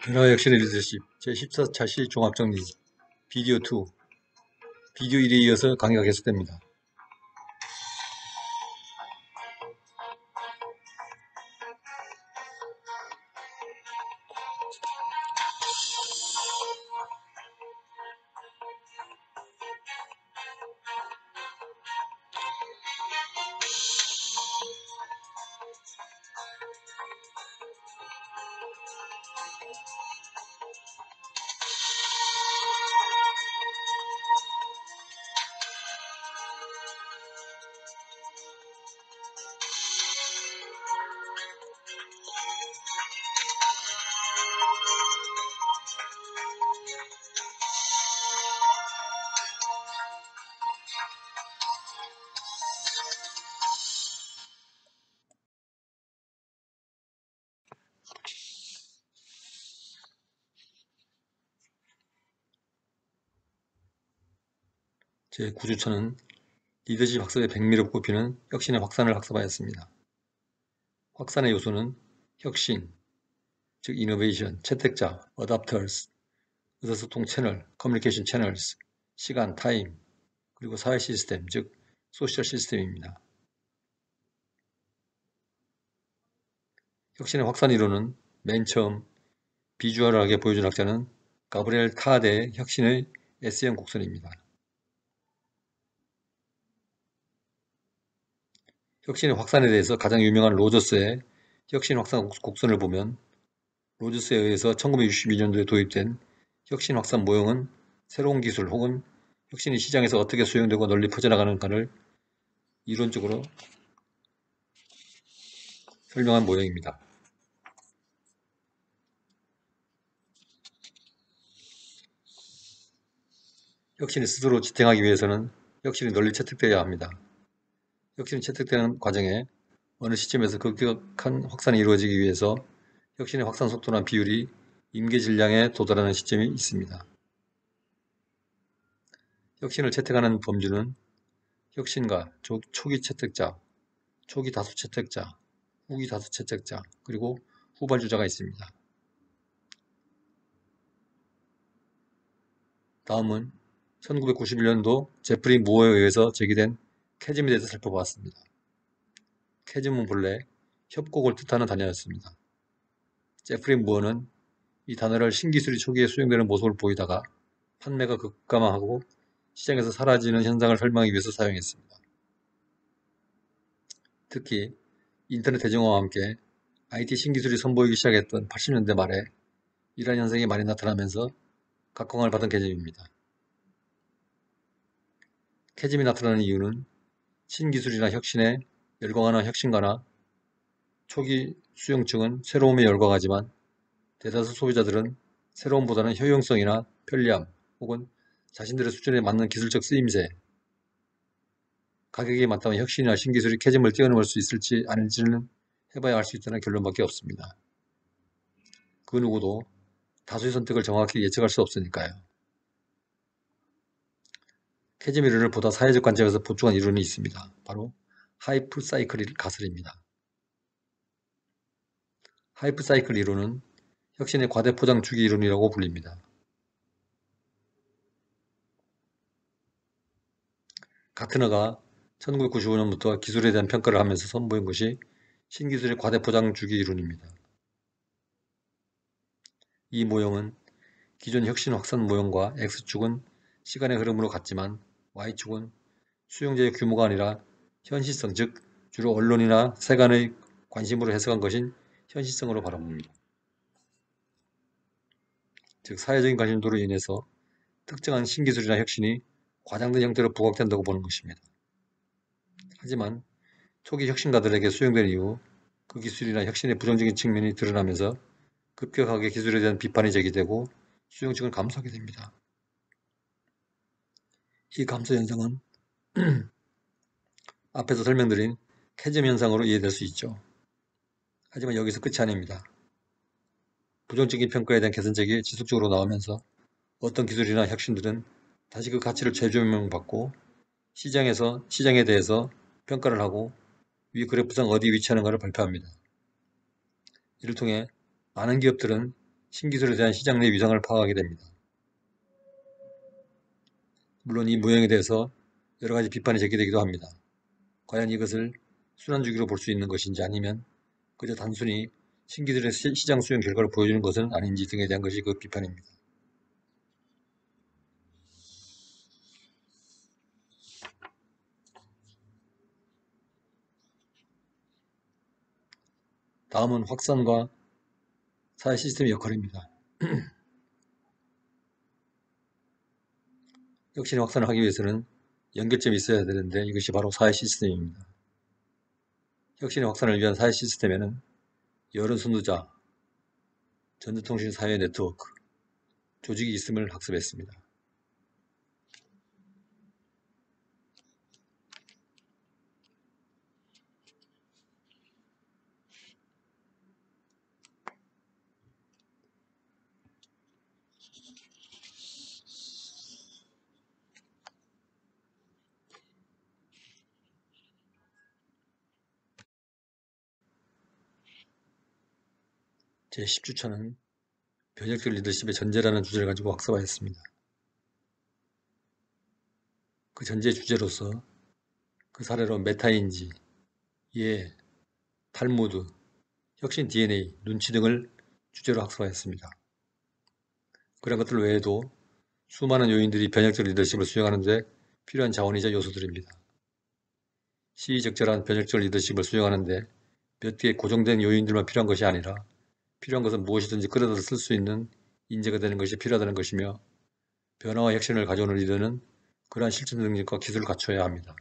변화와 혁신의 리더십 제14차 시 종합정리 비디오 2 비디오 1에 이어서 강의가 계속됩니다. 제9주차는 리더십 학습의 백미로 꼽히는 혁신의 확산을 학습하였습니다. 확산의 요소는 혁신, 즉 이노베이션, 채택자, 어답터스, 의사소통 채널, 커뮤니케이션 채널스, 시간, 타임, 그리고 사회 시스템, 즉 소셜 시스템입니다. 혁신의 확산 이론은 맨 처음 비주얼하게 보여준 학자는 가브리엘 타데의 혁신의 S형 곡선입니다. 혁신의 확산에 대해서 가장 유명한 로저스의 혁신 확산 곡선을 보면 로저스에 의해서 1962년도에 도입된 혁신 확산 모형은 새로운 기술 혹은 혁신이 시장에서 어떻게 수용되고 널리 퍼져나가는가를 이론적으로 설명한 모형입니다. 혁신이 스스로 지탱하기 위해서는 혁신이 널리 채택되어야 합니다. 혁신이 채택되는 과정에 어느 시점에서 급격한 확산이 이루어지기 위해서 혁신의 확산 속도나 비율이 임계 질량에 도달하는 시점이 있습니다. 혁신을 채택하는 범주는 혁신가, 초기 채택자, 초기 다수 채택자, 후기 다수 채택자, 그리고 후발주자가 있습니다. 다음은 1991년도 제프리 무어에 의해서 제기된 캐즘에 대해서 살펴보았습니다. 캐즘은 본래 협곡을 뜻하는 단어였습니다. 제프리 무어는 이 단어를 신기술이 초기에 수용되는 모습을 보이다가 판매가 급감하고 시장에서 사라지는 현상을 설명하기 위해서 사용했습니다. 특히 인터넷 대중화와 함께 IT 신기술이 선보이기 시작했던 80년대 말에 이러한 현상이 많이 나타나면서 각광을 받은 개념입니다. 캐즘이 나타나는 이유는 신기술이나 혁신에 열광하는 혁신가나 초기 수용층은 새로움에 열광하지만 대다수 소비자들은 새로움보다는 효용성이나 편리함 혹은 자신들의 수준에 맞는 기술적 쓰임새, 가격에 맞다면 혁신이나 신기술이 캐즘을 뛰어넘을 수 있을지 아닐지는 해봐야 알 수 있다는 결론밖에 없습니다. 그 누구도 다수의 선택을 정확히 예측할 수 없으니까요. 캐즘 이론을 보다 사회적 관점에서 보충한 이론이 있습니다. 바로 하이프 사이클 가설입니다. 하이프 사이클 이론은 혁신의 과대 포장 주기 이론이라고 불립니다. 가트너가 1995년부터 기술에 대한 평가를 하면서 선보인 것이 신기술의 과대 포장 주기 이론입니다. 이 모형은 기존 혁신 확산 모형과 X축은 시간의 흐름으로 같지만 Y축은 수용자의 규모가 아니라 현실성, 즉 주로 언론이나 세간의 관심으로 해석한 것인 현실성으로 바라봅니다. 즉 사회적인 관심도로 인해서 특정한 신기술이나 혁신이 과장된 형태로 부각된다고 보는 것입니다. 하지만 초기 혁신가들에게 수용된 이후 그 기술이나 혁신의 부정적인 측면이 드러나면서 급격하게 기술에 대한 비판이 제기되고 수용층을 감소하게 됩니다. 이 감소 현상은 앞에서 설명드린 캐즘 현상으로 이해될 수 있죠. 하지만 여기서 끝이 아닙니다. 부정적인 평가에 대한 개선책이 지속적으로 나오면서 어떤 기술이나 혁신들은 다시 그 가치를 재조명받고 시장에 대해서 평가를 하고 위 그래프상 어디에 위치하는가를 발표합니다. 이를 통해 많은 기업들은 신기술에 대한 시장 내 위상을 파악하게 됩니다. 물론 이 모형에 대해서 여러 가지 비판이 제기되기도 합니다. 과연 이것을 순환주기로 볼 수 있는 것인지 아니면 그저 단순히 신기술의 시장 수용 결과를 보여주는 것은 아닌지 등에 대한 것이 그 비판입니다. 다음은 확산과 사회 시스템의 역할입니다. 혁신의 확산을 하기 위해서는 연결점이 있어야 되는데 이것이 바로 사회 시스템입니다. 혁신의 확산을 위한 사회 시스템에는 여론 선두자, 전자통신 사회 네트워크, 조직이 있음을 학습했습니다. 제10주차는 변혁적 리더십의 전제라는 주제를 가지고 학습하였습니다. 그 전제의 주제로서 그 사례로 메타인지, 예, 탈무드, 혁신 DNA, 눈치 등을 주제로 학습하였습니다. 그런 것들 외에도 수많은 요인들이 변혁적 리더십을 수행하는 데 필요한 자원이자 요소들입니다. 시의적절한 변혁적 리더십을 수행하는 데 몇 개의 고정된 요인들만 필요한 것이 아니라 필요한 것은 무엇이든지 끌어다 쓸 수 있는 인재가 되는 것이 필요하다는 것이며 변화와 혁신을 가져오는 리더는 그러한 실천 능력과 기술을 갖춰야 합니다.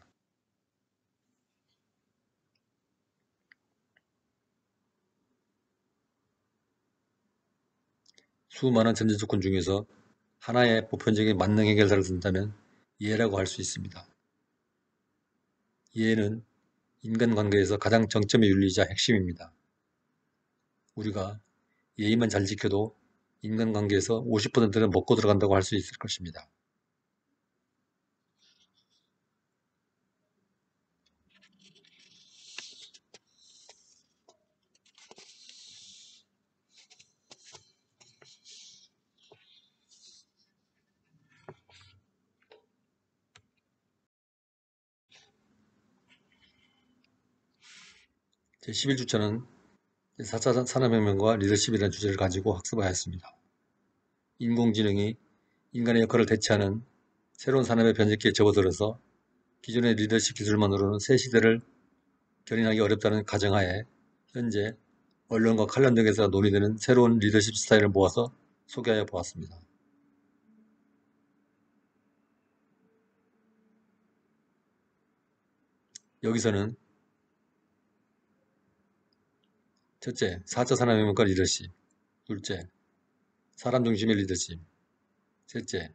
수많은 전제 조건 중에서 하나의 보편적인 만능 해결사를 둔다면 이해라고 할 수 있습니다. 이해는 인간관계에서 가장 정점의 윤리이자 핵심입니다. 우리가 예의만 잘 지켜도 인간관계에서 50%는 먹고 들어간다고 할 수 있을 것입니다. 제11주차는 4차 산업혁명과 리더십이라는 주제를 가지고 학습하였습니다. 인공지능이 인간의 역할을 대체하는 새로운 산업의 변혁기에 접어들어서 기존의 리더십 기술만으로는 새 시대를 견인하기 어렵다는 가정하에 현재 언론과 칼럼 등에서 논의되는 새로운 리더십 스타일을 모아서 소개하여 보았습니다. 여기서는 첫째, 4차 산업혁명과 리더십. 둘째, 사람 중심의 리더십. 셋째,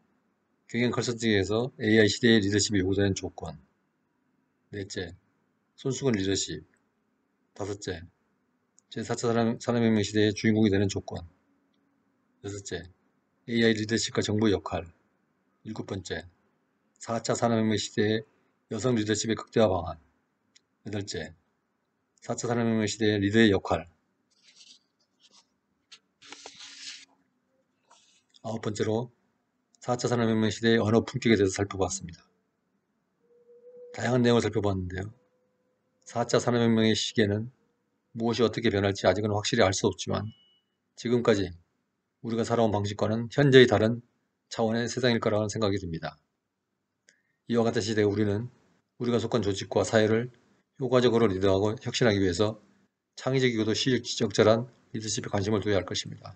경영 컨설팅에서 AI 시대의 리더십이 요구되는 조건. 넷째, 손수건 리더십. 다섯째, 제4차 산업혁명 시대의 주인공이 되는 조건. 여섯째, AI 리더십과 정부의 역할. 일곱 번째, 4차 산업혁명 시대의 여성 리더십의 극대화 방안. 여덟째, 4차 산업혁명 시대의 리더의 역할. 아홉 번째로 4차 산업혁명 시대의 언어 품격에 대해서 살펴봤습니다. 다양한 내용을 살펴봤는데요. 4차 산업혁명의 시기에는 무엇이 어떻게 변할지 아직은 확실히 알 수 없지만 지금까지 우리가 살아온 방식과는 현재의 다른 차원의 세상일 거라는 생각이 듭니다. 이와 같은 시대에 우리는 우리가 속한 조직과 사회를 효과적으로 리드하고 혁신하기 위해서 창의적이고도 시적절한 리더십에 관심을 둬야 할 것입니다.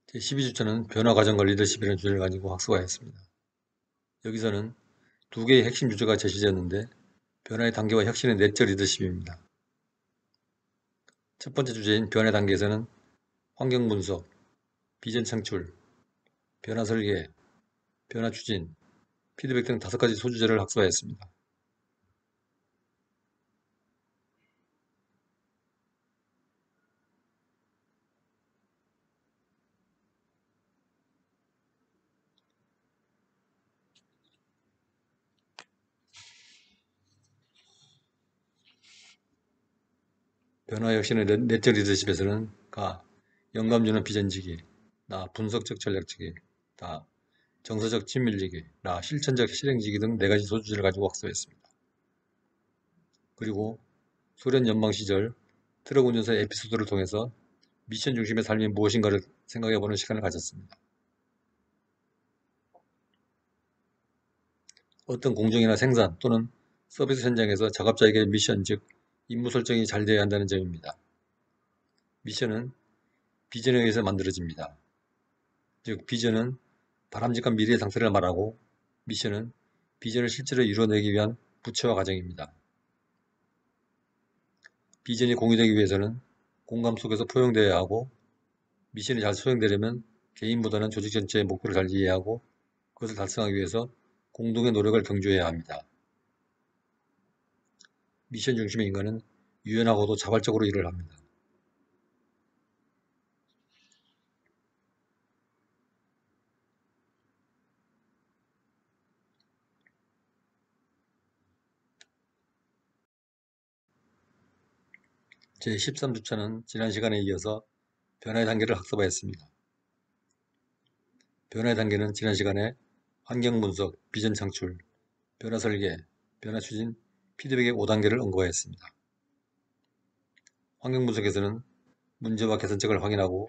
제12주차는 변화 과정과 리더십이라는 주제를 가지고 학습하였습니다. 여기서는 두 개의 핵심 주제가 제시되었는데 변화의 단계와 혁신의 내적 리더십입니다. 첫 번째 주제인 변화 단계에서는 환경 분석, 비전 창출, 변화 설계, 변화 추진, 피드백 등 5가지 소주제를 학습하였습니다. 변화 혁신의 내적 리더십에서는 가, 영감 주는 비전지기, 나, 분석적 전략지기, 다, 정서적 친밀지기, 나, 실천적 실행지기 등 네 가지 소주제를 가지고 학습했습니다. 그리고 소련 연방 시절 트럭 운전사의 에피소드를 통해서 미션 중심의 삶이 무엇인가를 생각해보는 시간을 가졌습니다. 어떤 공정이나 생산 또는 서비스 현장에서 작업자에게 미션, 즉 임무 설정이 잘 되어야 한다는 점입니다. 미션은 비전에 의해서 만들어집니다. 즉 비전은 바람직한 미래의 상태를 말하고 미션은 비전을 실제로 이루어내기 위한 부처와 과정입니다. 비전이 공유되기 위해서는 공감 속에서 포용되어야 하고 미션이 잘 수행되려면 개인보다는 조직 전체의 목표를 잘 이해하고 그것을 달성하기 위해서 공동의 노력을 경주해야 합니다. 미션 중심의 인간은 유연하고도 자발적으로 일을 합니다. 제13주차는 지난 시간에 이어서 변화의 단계를 학습하였습니다. 변화의 단계는 지난 시간에 환경 분석, 비전 창출, 변화 설계, 변화 추진, 피드백의 5단계를 언급하였습니다. 환경 분석에서는 문제와 개선책을 확인하고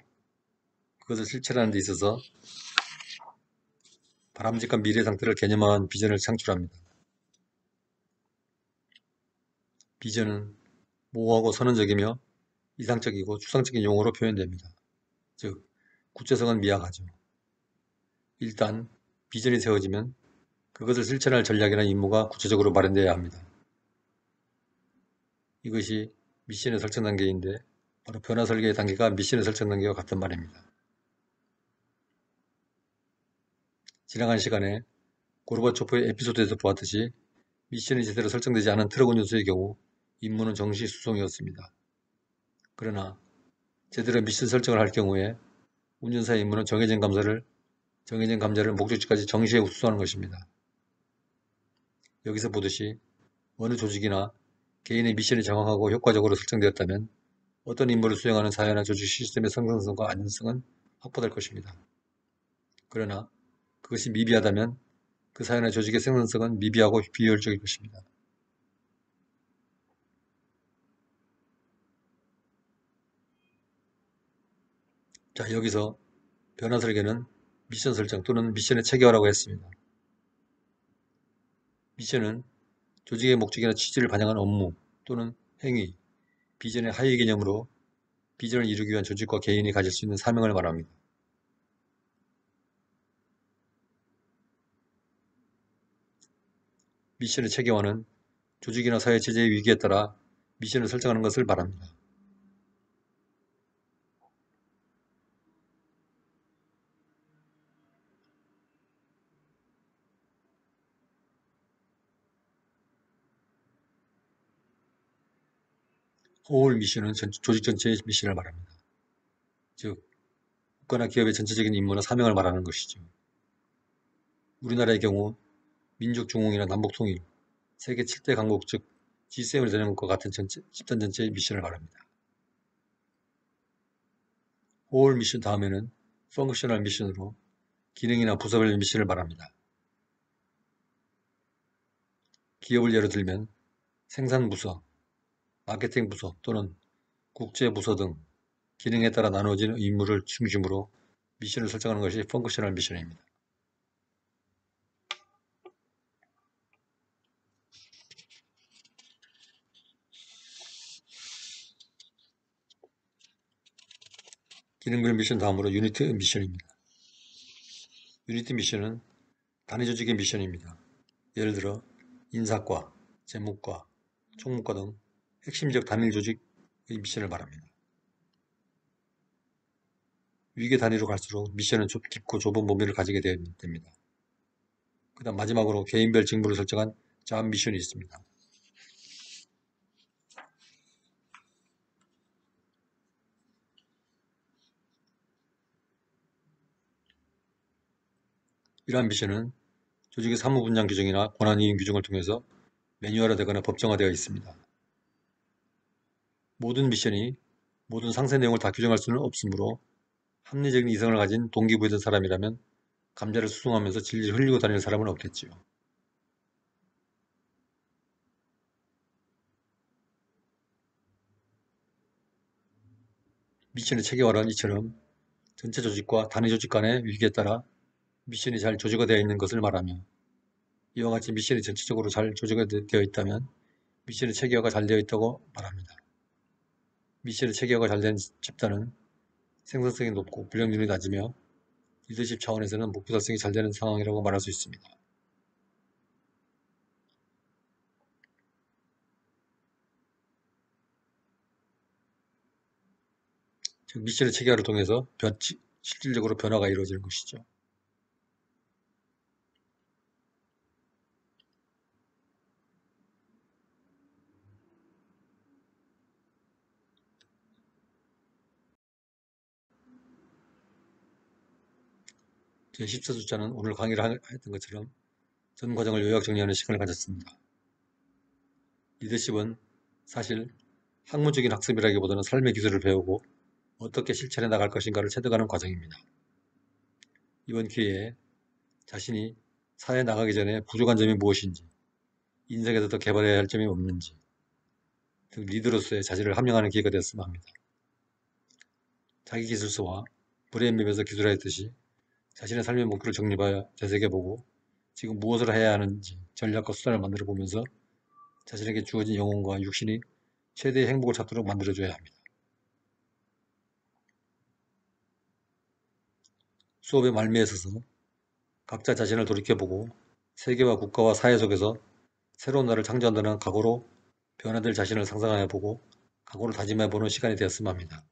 그것을 실천하는 데 있어서 바람직한 미래 상태를 개념화한 비전을 창출합니다. 비전은 모호하고 선언적이며 이상적이고 추상적인 용어로 표현됩니다. 즉, 구체성은 미약하죠. 일단 비전이 세워지면 그것을 실천할 전략이나 임무가 구체적으로 마련되어야 합니다. 이것이 미션의 설정 단계인데 바로 변화 설계의 단계가 미션의 설정 단계와 같은 말입니다. 지나간 시간에 고르바초프의 에피소드에서 보았듯이 미션이 제대로 설정되지 않은 트럭 운전수의 경우 임무는 정시 수송이었습니다. 그러나 제대로 미션 설정을 할 경우에 운전사의 임무는 정해진 감자를 목적지까지 정시에 수송하는 것입니다. 여기서 보듯이 어느 조직이나 개인의 미션이 정확하고 효과적으로 설정되었다면 어떤 임무를 수행하는 사회나 조직 시스템의 성장성과 안전성은 확보될 것입니다. 그러나 그것이 미비하다면 그 사회나 조직의 생산성은 미비하고 비효율적일 것입니다. 자, 여기서 변화 설계는 미션 설정 또는 미션의 체계화라고 했습니다. 미션은 조직의 목적이나 취지를 반영한 업무 또는 행위, 비전의 하위 개념으로 비전을 이루기 위한 조직과 개인이 가질 수 있는 사명을 말합니다. 미션의 체계화는 조직이나 사회 체제의 위기에 따라 미션을 설정하는 것을 말합니다. 호홀 미션은 조직 전체의 미션을 말합니다. 즉, 국가나 기업의 전체적인 임무나 사명을 말하는 것이죠. 우리나라의 경우 민족 중흥이나 남북 통일, 세계 7대 강국 즉 G7을 되는 것과 같은 집단 전체의 미션을 말합니다. 호홀 미션 다음에는 펑크셔널 미션으로 기능이나 부서별 미션을 말합니다. 기업을 예로 들면 생산부서, 마케팅부서 또는 국제부서 등 기능에 따라 나누어진 임무를 중심으로 미션을 설정하는 것이 펑크셔널 미션입니다. 기능별 미션 다음으로 유니트 미션입니다. 유니트 미션은 단위 조직의 미션입니다. 예를 들어 인사과, 재무과, 총무과 등 핵심적 단일 조직의 미션을 말합니다. 위계 단위로 갈수록 미션은 깊고 좁은 범위를 가지게 됩니다. 그 다음 마지막으로 개인별 직무를 설정한 잡 미션이 있습니다. 이러한 미션은 조직의 사무 분장 규정이나 권한 이행 규정을 통해서 매뉴얼화되거나 법정화되어 있습니다. 모든 미션이 모든 상세 내용을 다 규정할 수는 없으므로 합리적인 이성을 가진 동기부여된 사람이라면 감자를 수송하면서 질질 흘리고 다니는 사람은 없겠지요. 미션의 체계화란 이처럼 전체 조직과 단위 조직 간의 위기에 따라 미션이 잘 조직화되어 있는 것을 말하며, 이와 같이 미션이 전체적으로 잘 조직화되어 있다면 미션의 체계화가 잘 되어 있다고 말합니다. 미션의 체계화가 잘 된 집단은 생산성이 높고 불령률이 낮으며 리더십 차원에서는 목표 달성이 잘 되는 상황이라고 말할 수 있습니다. 즉 미션의 체계화를 통해서 실질적으로 변화가 이루어지는 것이죠. 제14주차는 오늘 강의를 했던 것처럼 전 과정을 요약 정리하는 시간을 가졌습니다. 리더십은 사실 학문적인 학습이라기보다는 삶의 기술을 배우고 어떻게 실천해 나갈 것인가를 체득하는 과정입니다. 이번 기회에 자신이 사회에 나가기 전에 부족한 점이 무엇인지, 인생에서 더 개발해야 할 점이 없는지 등 리더로서의 자질을 함양하는 기회가 되었으면 합니다. 자기 기술서와 브레인맵에서 기술하였듯이 자신의 삶의 목표를 정립하여 되새겨보고 지금 무엇을 해야 하는지 전략과 수단을 만들어 보면서 자신에게 주어진 영혼과 육신이 최대의 행복을 찾도록 만들어줘야 합니다. 수업의 말미에 서서 각자 자신을 돌이켜보고 세계와 국가와 사회 속에서 새로운 나를 창조한다는 각오로 변화될 자신을 상상해보고 각오를 다짐해보는 시간이 되었으면 합니다.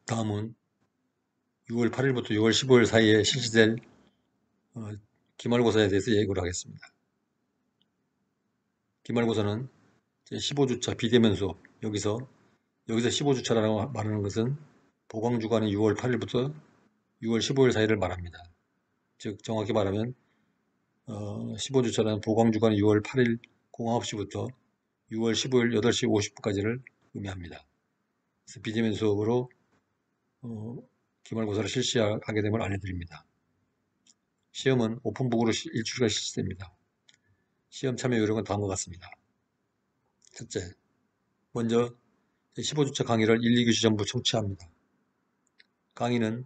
다음은 6월 8일부터 6월 15일 사이에 실시될 기말고사에 대해서 예고를 하겠습니다. 기말고사는 제15주차 비대면 수업, 여기서 15주차라고 말하는 것은 보강주간인 6월 8일부터 6월 15일 사이를 말합니다. 즉 정확히 말하면 15주차는 보강주간인 6월 8일 09시부터 6월 15일 8시 50분까지를 의미합니다. 그래서 비대면 수업으로 기말고사를 실시하게 됨을 알려드립니다. 시험은 오픈북으로 일주일간 실시됩니다. 시험 참여 요령은 다음과 같습니다. 첫째, 먼저 15주차 강의를 1, 2교시 전부 청취합니다. 강의는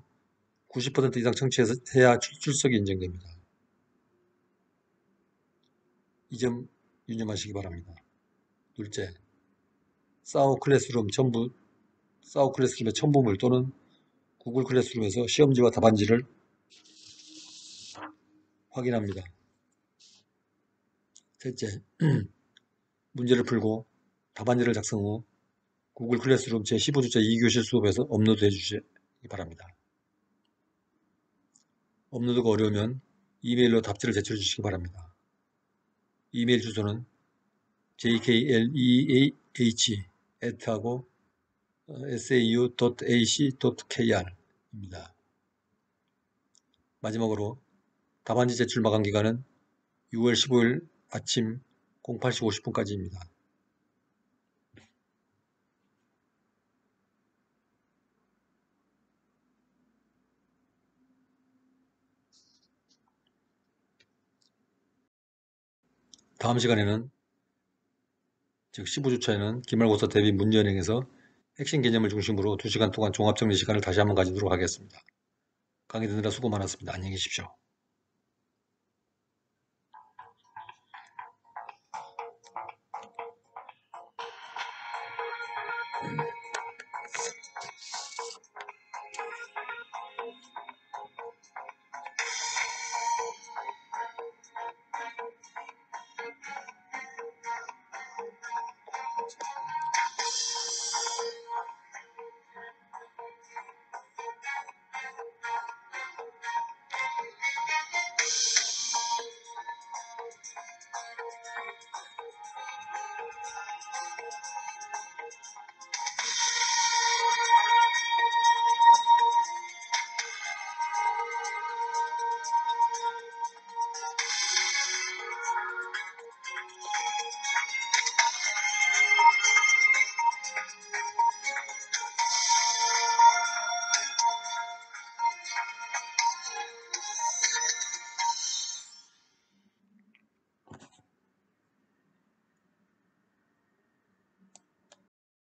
90% 이상 청취해야 출석이 인정됩니다. 이 점 유념하시기 바랍니다. 둘째, 사우 클래스룸의 첨부물 또는 구글 클래스룸에서 시험지와 답안지를 확인합니다. 셋째, 문제를 풀고 답안지를 작성 후 구글 클래스룸 제15주차 2교시 수업에서 업로드해 주시기 바랍니다. 업로드가 어려우면 이메일로 답지를 제출해 주시기 바랍니다. 이메일 주소는 jkleh하고 sau.ac.kr입니다. 마지막으로 답안지 제출 마감 기간은 6월 15일 아침 08시 50분까지입니다. 다음 시간에는 즉 15주차에는 기말고사 대비 문제은행에서 핵심 개념을 중심으로 2시간 동안 종합정리 시간을 다시 한번 가지도록 하겠습니다. 강의 듣느라 수고 많았습니다. 안녕히 계십시오.